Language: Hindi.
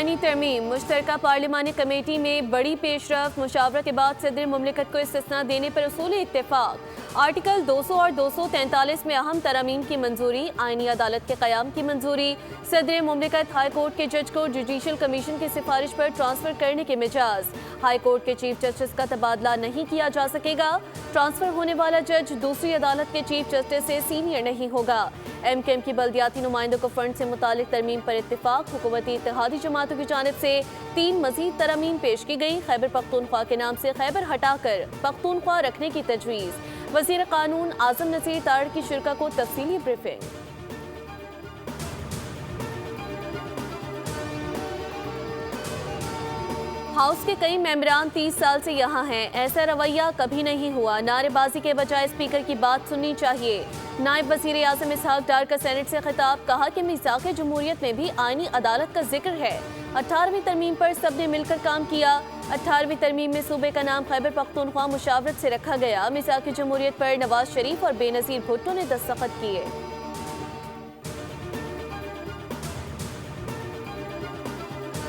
आईनी तरमीम मुश्तरका पार्लिमानी कमेटी में बड़ी पेशरफ। मुशावरा के बाद सदर मुमलिकत को इस्तिस्ना देने पर उसूली इत्तेफाक। आर्टिकल 200 और 243 में अहम तरामीम की मंजूरी। आईनी अदालत के क़याम की मंजूरी। सदर मुमलिकत हाई कोर्ट के जज को जुडिशल कमीशन की सिफारिश पर ट्रांसफर करने के मिजाज। हाई कोर्ट के चीफ जस्टिस का तबादला नहीं किया जा सकेगा। ट्रांसफर होने वाला जज दूसरी अदालत के चीफ जस्टिस से सीनियर नहीं होगा। MKM की बल्दियाती नुमाइंदों को फंड से मुतालिक तरमीम पर इत्तेफाक। हुकूमती इत्तेहादी जमातों की जानिब से 3 मजीद तरमीम पेश की गई। खैबर पख्तूनख्वा के नाम से खैबर हटाकर पख्तूनख्वा रखने की तजवीज़। वज़ीर कानून आज़म नज़ीर तारड़ की शुरा को तफसीली ब्रीफिंग। हाउस के कई मेंबरान 30 साल से यहाँ हैं। ऐसा रवैया कभी नहीं हुआ। नारेबाजी के बजाय स्पीकर की बात सुननी चाहिए। नायब वज़ीर आज़म इसहाक डार का सेनेट से खिताब। कहा कि मीसाक जमहूरियत में भी आईनी अदालत का जिक्र है। 18वीं तरमीम पर सब ने मिलकर काम किया। 18वीं तरमीम में सूबे का नाम खैबर पख्तूनख्वा मुशावरत से रखा गया। मीसाक जमहूरियत पर नवाज शरीफ और बेनज़ीर भुट्टो ने दस्तखत किए।